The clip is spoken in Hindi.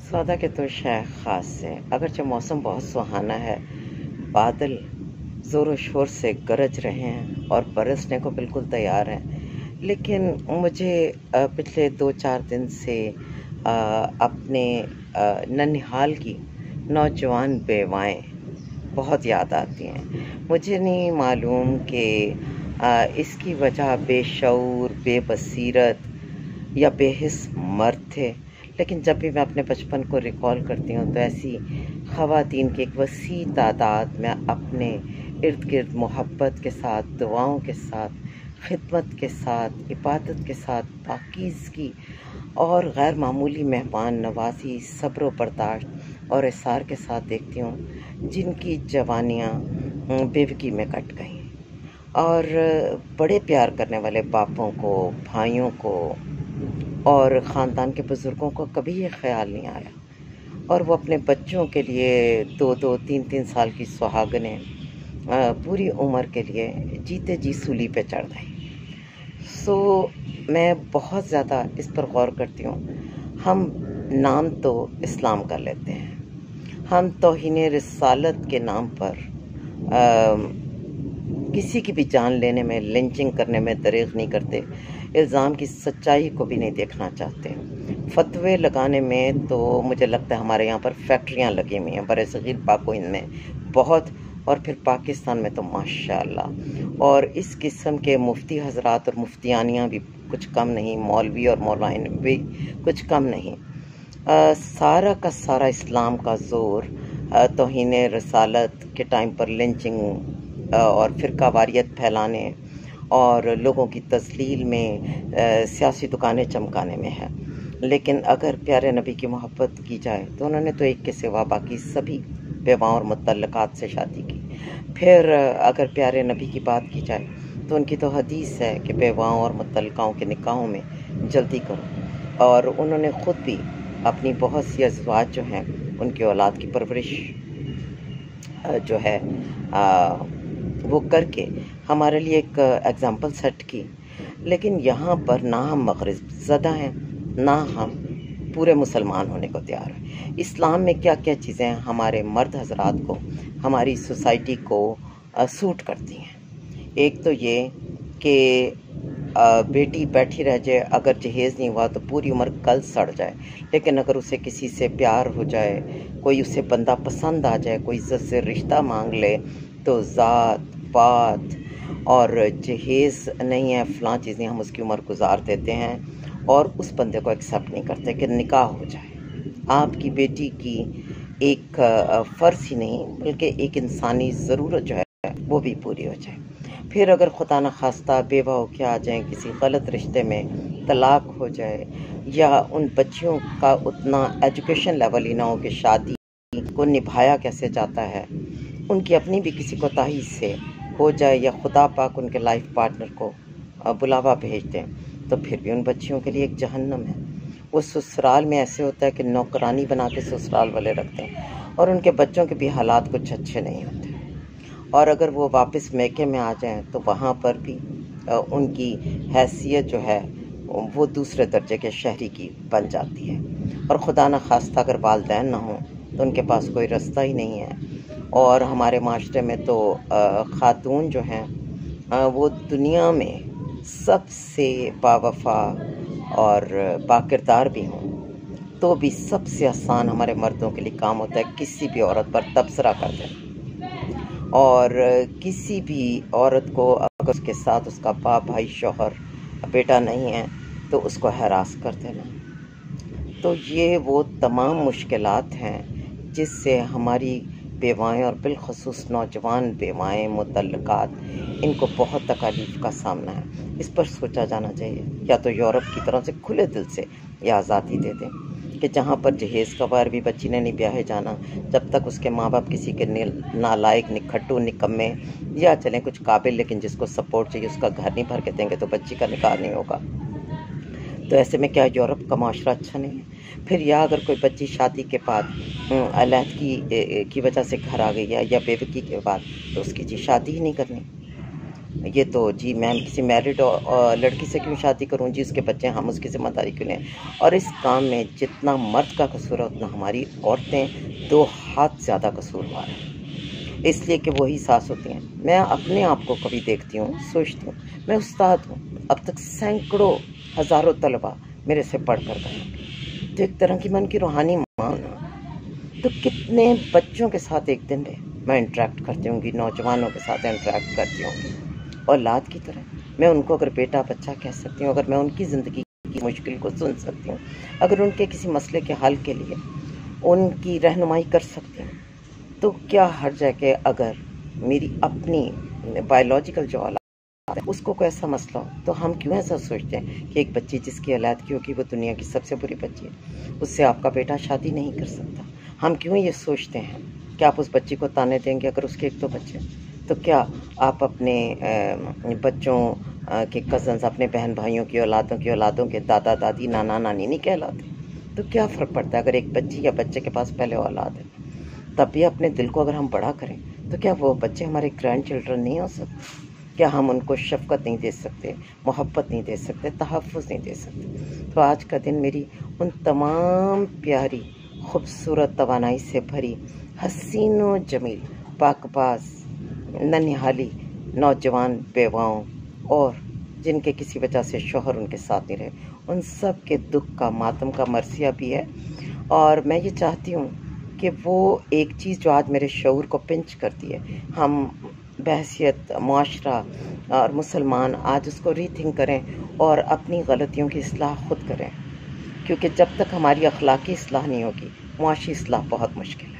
सौदा के तो शय ख़ास है। अगरचे मौसम बहुत सुहाना है, बादल ज़ोर शोर से गरज रहे हैं और बरसने को बिल्कुल तैयार हैं, लेकिन मुझे पिछले 2-4 दिन से अपने ननिहाल की नौजवान बेवाएँ बहुत याद आती हैं। मुझे नहीं मालूम कि इसकी वजह बेशऊर, बेबसीरत या बेहिस मर्द थे, लेकिन जब भी मैं अपने बचपन को रिकॉल करती हूँ तो ऐसी ख़वातीन की एक वसी तादाद मैं अपने इर्द गिर्द मोहब्बत के साथ, दुआओं के साथ, खिदमत के साथ, इबादत के साथ, पाकीज़गी और गैर मामूली मेहमान नवाज़ी, सब्र व बर्दाश्त और इसार के साथ देखती हूँ, जिनकी जवानियाँ बेवकी में कट गईं। और बड़े प्यार करने वाले बापों को, भाइयों को और ख़ानदान के बुज़ुर्गों को कभी ये ख़्याल नहीं आया, और वो अपने बच्चों के लिए 2-2, 3-3 साल की सुहागनें पूरी उम्र के लिए जीते जी सूली पे चढ़ गईं। मैं बहुत ज़्यादा इस पर गौर करती हूँ। हम नाम तो इस्लाम कर लेते हैं, हम तौहीन रिसालत के नाम पर किसी की भी जान लेने में, लिंचिंग करने में दरेग नहीं करते, इल्ज़ाम की सच्चाई को भी नहीं देखना चाहते। फतवे लगाने में तो मुझे लगता है हमारे यहाँ पर फैक्ट्रियाँ लगी हुई हैं, बरसग़ीर पाक व हिंद में बहुत, और फिर पाकिस्तान में तो माशाअल्लाह। और इस किस्म के मुफ्ती हज़रात और मुफ्तियानियाँ भी कुछ कम नहीं, मौलवी और मौलाइन भी कुछ कम नहीं। सारा का सारा इस्लाम का ज़ोर तौहीन रिसालत के टाइम पर लिंचिंग और फ़िरकावारियत फैलाने और लोगों की तज़लील में, सियासी दुकानें चमकाने में है। लेकिन अगर प्यारे नबी की मोहब्बत की जाए तो उन्होंने तो एक के सिवा बाकी सभी बेवाओं और मुतल्लक़ात से शादी की। फिर अगर प्यारे नबी की बात की जाए तो उनकी तो हदीस है कि बेवाओं और मुतल्लक़ाओं के निकाहों में जल्दी करो, और उन्होंने ख़ुद भी अपनी बहुत सी अज़वाज जो हैं उनकी औलाद की परवरिश जो है वो करके हमारे लिए एक एग्ज़ाम्पल सेट की। लेकिन यहाँ पर ना हम मग़रिब ज़दा हैं, ना हम पूरे मुसलमान होने को तैयार हैं। इस्लाम में क्या क्या चीज़ें हमारे मर्द हज़रात को, हमारी सोसाइटी को सूट करती हैं। एक तो ये कि बेटी बैठी रह जाए, अगर जहेज़ नहीं हुआ तो पूरी उम्र कल सड़ जाए, लेकिन अगर उसे किसी से प्यार हो जाए, कोई उसे बंदा पसंद आ जाए, कोई इज़्ज़त से रिश्ता मांग ले, तो ज़ात पात और जहेज़ नहीं है, फ़लाँ चीज़ें, हम उसकी उम्र गुजार देते हैं और उस बंदे को एक्सेप्ट नहीं करते कि निकाह हो जाए। आपकी बेटी की एक फ़र्ज़ ही नहीं बल्कि एक इंसानी ज़रूरत जो है वो भी पूरी हो जाए। फिर अगर खुदा न खास्ता बेवा हो के आ जाएँ, किसी गलत रिश्ते में तलाक हो जाए, या उन बच्चियों का उतना एजुकेशन लेवल ही ना हो कि शादी को निभाया कैसे जाता है, उनकी अपनी भी किसी कोताही से हो जाए, या खुदा पाक उनके लाइफ पार्टनर को बुलावा भेज दें, तो फिर भी उन बच्चियों के लिए एक जहन्नम है। वो ससुराल में ऐसे होता है कि नौकरानी बना के ससुराल वाले रखते हैं, और उनके बच्चों के भी हालात कुछ अच्छे नहीं होते। और अगर वो वापस मैके में आ जाएं तो वहाँ पर भी उनकी हैसियत जो है वो दूसरे दर्जे के शहरी की बन जाती है, और खुदा न खास्ता अगर वालिदैन ना हों तो उनके पास कोई रास्ता ही नहीं है। और हमारे माशरे में तो ख़ातून जो हैं वो दुनिया में सबसे बावफ़ा और बाकिरदार भी हों तो भी सबसे आसान हमारे मर्दों के लिए काम होता है किसी भी औरत पर तबसरा कर देना, और किसी भी औरत को अगर उसके साथ उसका बाप, भाई, शौहर, बेटा नहीं है तो उसको हरास कर देना। तो ये वो तमाम मुश्किलात हैं जिससे हमारी बेवाएँ और बिलख़ुसूस नौजवान बेवाएँ, मुतल्लक़ात, इनको बहुत तकालीफ़ का सामना है। इस पर सोचा जाना चाहिए, या तो यूरोप की तरह से खुले दिल से ये आज़ादी दे दें कि जहाँ पर जहेज़ का वार भी बच्ची ने नहीं ब्याहे जाना जब तक उसके माँ बाप किसी के नालायक, निखट्टू, निकम्मे या चलें कुछ काबिल लेकिन जिसको सपोर्ट चाहिए उसका घर नहीं भर के देंगे तो बच्ची का निकाह नहीं होगा। तो ऐसे में क्या यूरोप का माशरा अच्छा नहीं है? फिर या अगर कोई बच्ची शादी के बाद अलहदगी की वजह से घर आ गई है या बेवकी के बाद, तो उसकी जी शादी ही नहीं करनी। ये तो जी मैम किसी मैरिड लड़की से क्यों शादी करूं जी, उसके बच्चे हैं, हम उसकी ज़िम्मेदारी क्यों लें। और इस काम में जितना मर्द का कसूर है उतना हमारी औरतें 2 हाथ ज़्यादा कसूरवार हैं, इसलिए कि वही सास होती हैं। मैं अपने आप को कभी देखती हूँ, सोचती हूँ मैं उस्ताद हूँ, अब तक सैकड़ों हज़ारों तलबा मेरे से पढ़ कर गए, तो एक तरह की मन की रूहानी माँ ना, तो कितने बच्चों के साथ एक दिन मैं इंटरेक्ट करती होंगी, नौजवानों के साथ इंटरेक्ट करती होंगी औलाद की तरह। मैं उनको अगर बेटा बच्चा कह सकती हूँ, अगर मैं उनकी ज़िंदगी की मुश्किल को सुन सकती हूँ, अगर उनके किसी मसले के हल के लिए उनकी रहनुमाई कर सकती हूँ, तो क्या हर्ज है कि अगर मेरी अपनी बायोलॉजिकल जो औलाद है उसको कोई ऐसा मसला हो, तो हम क्यों ऐसा सोचते हैं कि एक बच्ची जिसकी औलाद की होगी वो दुनिया की सबसे बुरी बच्ची है, उससे आपका बेटा शादी नहीं कर सकता। हम क्यों ये सोचते हैं कि आप उस बच्ची को ताने देंगे अगर उसके 1-2 बच्चे, तो क्या आप अपने बच्चों के कज़न्स, अपने बहन भाइयों की औलादों के दादा दादी नाना नानी नहीं कहलाते? तो क्या फ़र्क पड़ता है अगर एक बच्ची या बच्चे के पास पहले औलाद है? तब भी अपने दिल को अगर हम बड़ा करें तो क्या वो बच्चे हमारे ग्रैंड चिल्ड्रन नहीं हो सकते? क्या हम उनको शफ़क़त नहीं दे सकते, मोहब्बत नहीं दे सकते, तहफ़्फ़ुज़ नहीं दे सकते? तो आज का दिन मेरी उन तमाम प्यारी, खूबसूरत, तवानाई से भरी, हसीन व जमील, पाकबाज़, ननिहाली नौजवान बेवाओं और जिनके किसी वजह से शौहर उनके साथ नहीं रहे, उन सब के दुख का, मातम का मरसिया भी है। और मैं ये चाहती हूँ कि वो एक चीज़ जो आज मेरे शऊर को पिंच करती है, हम बहैसियत मुआशरा और मुसलमान आज उसको रीथिंक करें और अपनी गलतियों की इस्लाह खुद करें, क्योंकि जब तक हमारी अखलाकी इस्लाह नहीं होगी, मुआशी इस्लाह बहुत मुश्किल है।